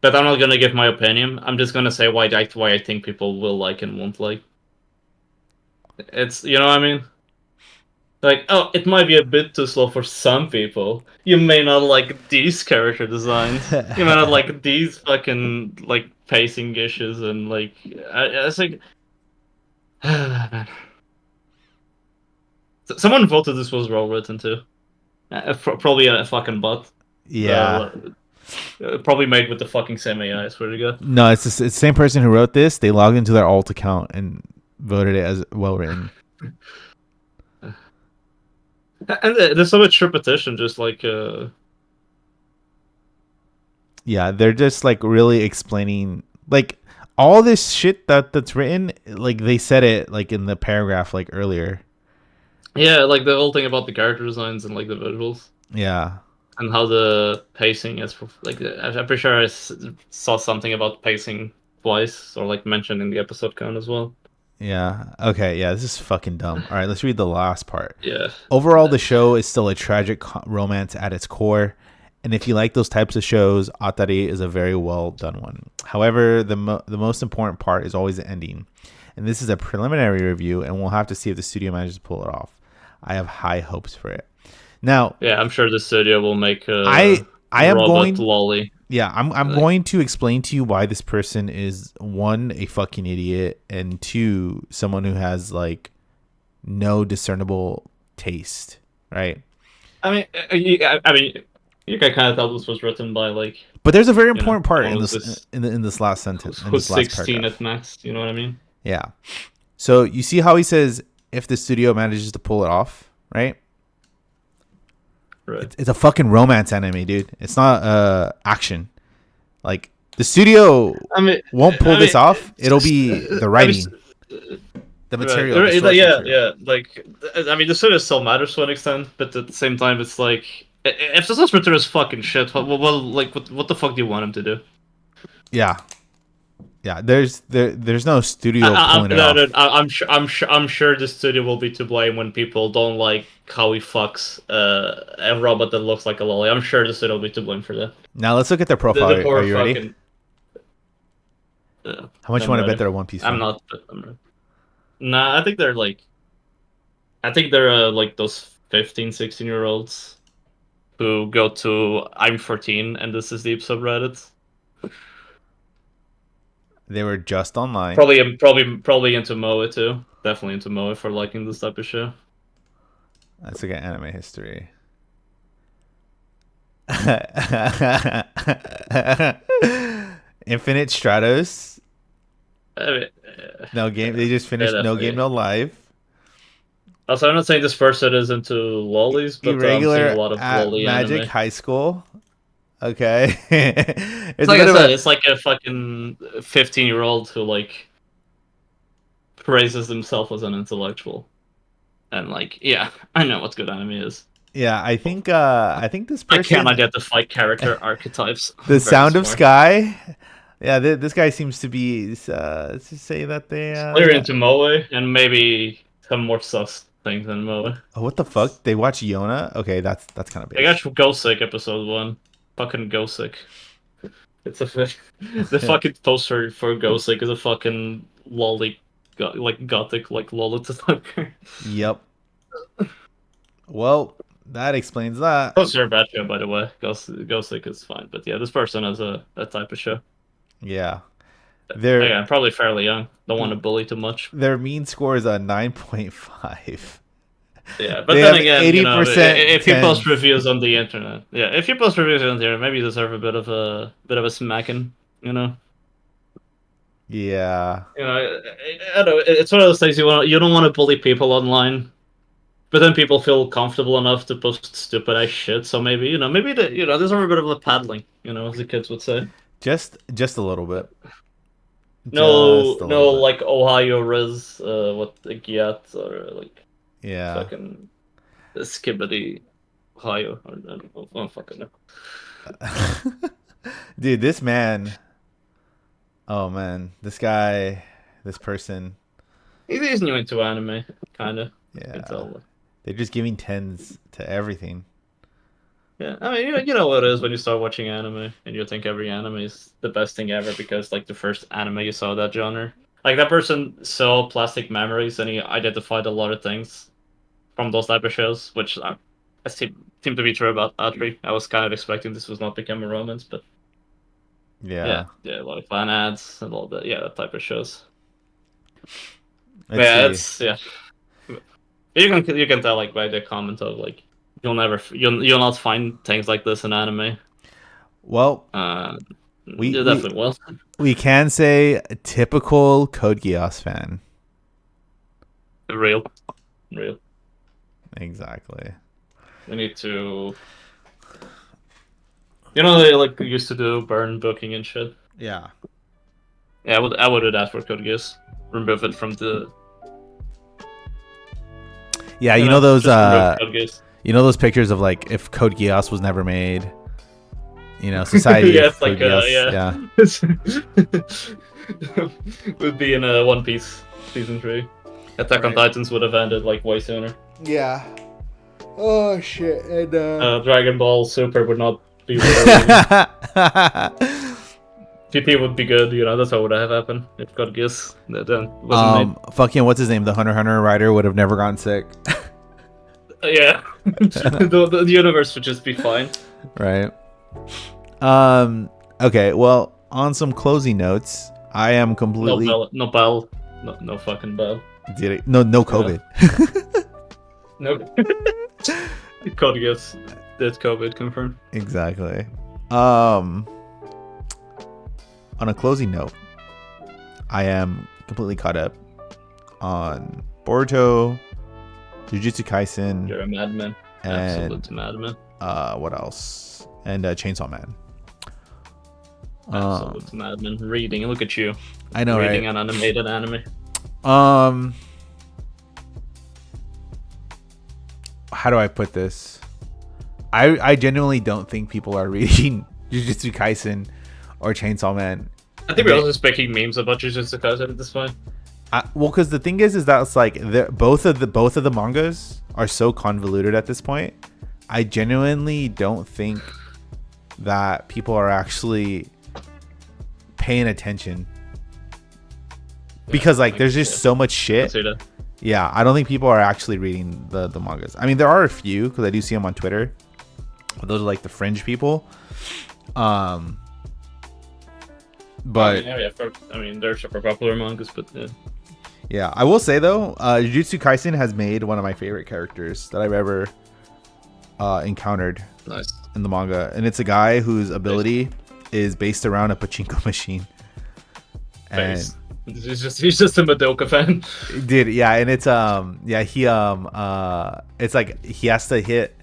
but I'm not gonna give my opinion. I'm just gonna say why I think people will like and won't like. It's you know what I mean. Like, oh, it might be a bit too slow for some people. You may not like these character designs. You may not like these fucking like pacing issues and like it's like man. Someone voted this was well written too. Probably a fucking bot. Yeah. Probably made with the fucking same AI. I swear to God. No, it's the same person who wrote this. They logged into their alt account and voted it as well written. And there's so much repetition, just like Yeah, they're just like really explaining like all this shit that's written. Like they said it like in the paragraph like earlier. yeah, like the whole thing about the character designs and like the visuals. Yeah. And how the pacing is. Like, I'm pretty sure I saw something about pacing twice, or like mentioned in the episode count as well. Yeah. Okay. Yeah. This is fucking dumb. All right. Let's read the last part. Yeah. Overall, the show is still a tragic romance at its core. And if you like those types of shows, Atari is a very well done one. However, the most important part is always the ending. And this is a preliminary review, and we'll have to see if the studio manages to pull it off. I have high hopes for it. Now, yeah, I'm sure the studio will make a I am going lolly. Yeah, I'm going to explain to you why this person is one, a fucking idiot, and two, someone who has like no discernible taste, right? I mean, you can kind of tell this was written by like. But there's a very important part in who's this in this last sentence. In who's this last 16 paragraph. at max? You know what I mean? Yeah. So you see how he says if the studio manages to pull it off, right? Right. It's a fucking romance anime, dude. It's not action. Like the studio won't pull this off. It'll be the writing, the material. Right. The Yeah, material. yeah. Like, I mean, the studio still matters to an extent, but at the same time, it's like if the source material is fucking shit, well, like, what the fuck do you want him to do? Yeah. Yeah, there's no studio pulling it off. I'm sure the studio will be to blame when people don't like how he fucks a robot that looks like a lolly. I'm sure the studio will be to blame for that. Now let's look at their profile. Are you ready? Fucking, how much you want to bet they're a One Piece fan? I'm not. Nah, I think they're like those 15, 16-year-olds who go to I'm 14 and this is deep subreddit. They were just online. Probably into Moe too. Definitely into Moe for liking this type of show. Let's look at anime history. Infinite Stratos. I mean, no game. They just finished No Game No Life. Also, I'm not saying this person is into lollies, but Irregular I'm seeing a lot of at lolly Magic anime. High School. Okay. It's like I said, it's like a fucking 15-year-old who like praises himself as an intellectual, and like, yeah, I know what good anime is. Yeah, I think this person. I can't identify character archetypes. The Sound of Sky. Yeah, this guy seems to be. Let's just say that they. They're into Moe and maybe some more sus things than Moe. Oh, what the fuck? They watch Yona? Okay, that's kind of big. I got Gosick episode 1. Fucking Gosick. It's the fucking poster for Gosick is a fucking lolly, like gothic, like Lolita type. Yep. Well, that explains that. Poster a bad show, by the way. Gosick is fine, but yeah, this person has that type of show. Yeah. I'm probably fairly young. Don't want to bully too much. Their mean score is a 9.5. Yeah, but then again, 80%, if you post reviews on the internet, maybe you deserve a bit of a smacking, you know. Yeah. You know, I don't know. It's one of those things you don't want to bully people online, but then people feel comfortable enough to post stupid ass shit. So maybe deserve a bit of a paddling, as the kids would say. Just a little bit. No, Just a little no, bit. like Ohio Riz, what the Giat or like Yeah. fucking Skibbity Ohio. Or, I don't fucking know. Dude, this man. Oh man, this guy, this person. He's new into anime, kind of. You can Yeah, tell. they're just giving tens to everything. Yeah, I mean, you know what it is when you start watching anime and you think every anime is the best thing ever because, like, the first anime you saw that genre. Like, that person saw Plastic Memories and he identified a lot of things from those type of shows, which I seem to be true about Atri. I was kind of expecting this was not become a romance, but Yeah. yeah, a lot of fan ads and all that, yeah, that type of shows. But Let's yeah, see. it's, yeah. You can tell, like, by the comment of, like, you'll not find things like this in anime. Well, Uh, we you we definitely will. we can say a typical Code Geass fan. Real, real. Exactly. We need to. You know they like used to do burn booking and shit. Yeah. Yeah, I would do that for Code Geass. Remove it from the. Yeah, you know those just remove Code Geass. you know those pictures of like if Code Geass was never made. You know, Society Yeah, of it's like Code Geass. yeah. Would be in a One Piece season 3. Attack on Right. Titans would have ended like way sooner. Yeah. Oh shit. And Dragon Ball Super would not be real. GT would be good, you know, that's what would have happened if God Geass that wasn't made. fucking what's his name? The Hunter x Hunter writer would have never gotten sick. Yeah. the universe would just be fine. Right. Okay, well, on some closing notes, I am completely No bell. No fucking bell. no COVID. No. God Geass. That's COVID confirmed. Exactly. On a closing note, I am completely caught up on Boruto, Jujutsu Kaisen, You're a madman. and Absolute madman. what else? And Chainsaw Man. Absolute madman. Reading. Look at you. I know, Reading right? an animated anime. How do I put this? I genuinely don't think people are reading Jujutsu Kaisen or Chainsaw Man. I think we're also just making memes about Jujutsu Kaisen at this point. Well, because the thing is that it's like both of the mangas are so convoluted at this point. I genuinely don't think that people are actually paying attention because like there's just so much shit. Yeah, I don't think people are actually reading the mangas. I mean, there are a few because I do see them on Twitter. But those are like the fringe people. But they're super popular mangas, but yeah, I will say though, Jujutsu Kaisen has made one of my favorite characters that I've ever encountered nice in the manga, and it's a guy whose ability is based around a pachinko machine. And he's just a Madoka fan. Yeah, and it's it's like he has to hit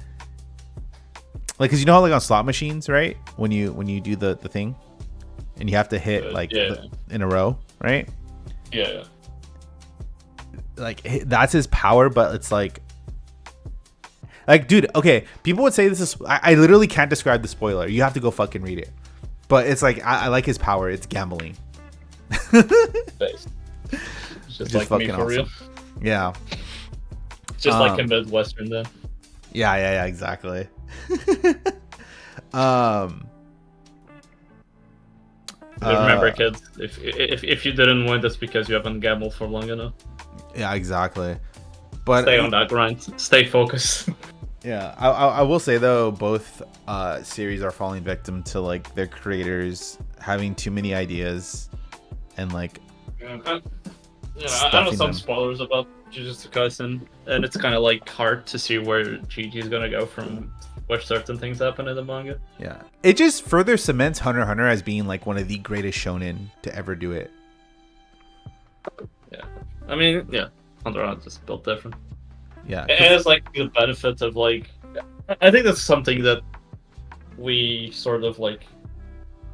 like, cause you know how like on slot machines, right? When you do the thing, and you have to hit in a row, right? Yeah. Like that's his power, but it's like dude, okay, people would say this is I literally can't describe the spoiler. You have to go fucking read it. But it's like I like his power. It's gambling. It's just like fucking me for real. Yeah. Just like a Midwestern then. Yeah, exactly. Remember, kids, if you didn't win, that's because you haven't gambled for long enough. Yeah, exactly. But stay on that grind. Stay focused. Yeah, I will say though, both series are falling victim to like their creators having too many ideas and like I know some spoilers about Jujutsu Kaisen, and it's kind of like hard to see where GG is gonna go from where certain things happen in the manga. Yeah, it just further cements Hunter x Hunter as being like one of the greatest shonen to ever do it. Yeah, I mean, yeah, Hunter x Hunter just built different. Yeah, it has like the benefit of like, I think that's something that we sort of like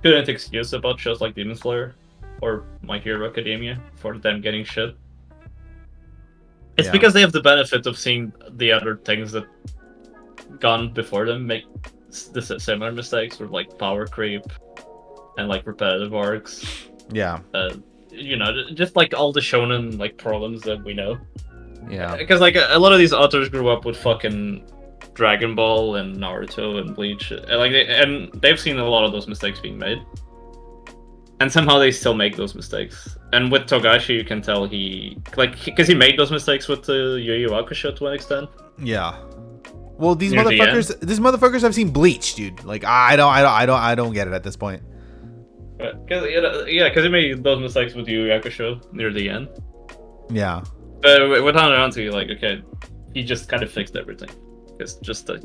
couldn't excuse about shows like Demon Slayer, or My Hero Academia for them getting shit. It's Yeah. because they have the benefit of seeing the other things that gone before them make the similar mistakes with like power creep and like repetitive arcs. Yeah. You know, just like all the shonen like problems that we know. Yeah. Because like a lot of these authors grew up with fucking Dragon Ball and Naruto and Bleach, and they've seen a lot of those mistakes being made, and somehow they still make those mistakes. And with Togashi, you can tell because he made those mistakes with the Yu Yu Hakusho to an extent. Yeah. Well, these Near the motherfuckers have seen Bleach, dude. Like I don't get it at this point. Because he made those mistakes with Yu Yu Hakusho near the end. Yeah. But with Hanarantu, like, okay, he just kind of fixed everything. It's just the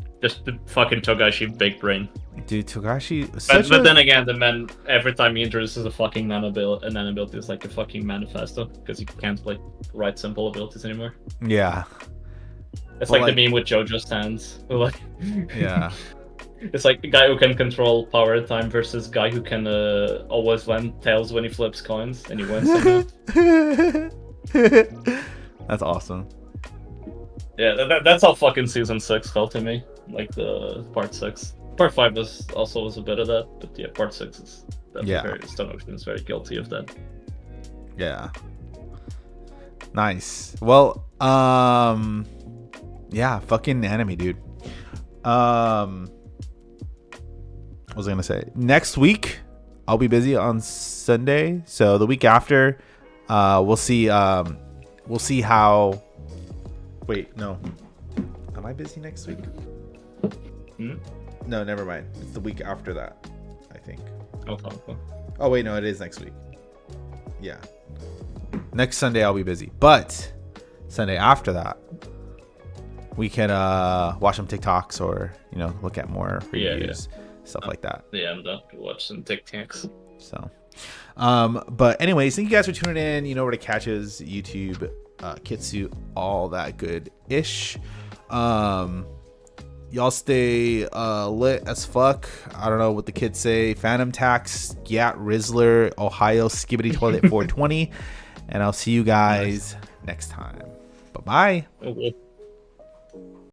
fucking Togashi big brain. Dude, Togashi. But then again, the man every time he introduces a fucking nano ability is like a fucking manifesto because you can't like write simple abilities anymore. Yeah. It's like the meme with JoJo's hands. Like, yeah. It's like a guy who can control power and time versus guy who can always land tails when he flips coins and he wins. That's awesome. Yeah, that's how fucking season 6 felt to me. Like the part 6. Part 5 was a bit of that, but yeah, part 6 is Stone Ocean is very guilty of that. Yeah. Nice. Well, yeah, fucking anime, dude. What was I gonna say? Next week, I'll be busy on Sunday. So the week after, we'll see how. Wait, no. Am I busy next week? No, never mind. It's the week after that, I think. Oh wait, no, it is next week. Yeah. Next Sunday I'll be busy, but Sunday after that, we can watch some TikToks or look at more reviews, stuff like that. Yeah, I'm down to watch some TikToks. So, but anyways, thank you guys for tuning in. You know where to catch us: YouTube, Kitsu, all that good ish. Y'all stay lit as fuck. I don't know what the kids say. Phantom Tax, Gat Rizzler, Ohio Skibbity Toilet 420, and I'll see you guys next time. Bye bye.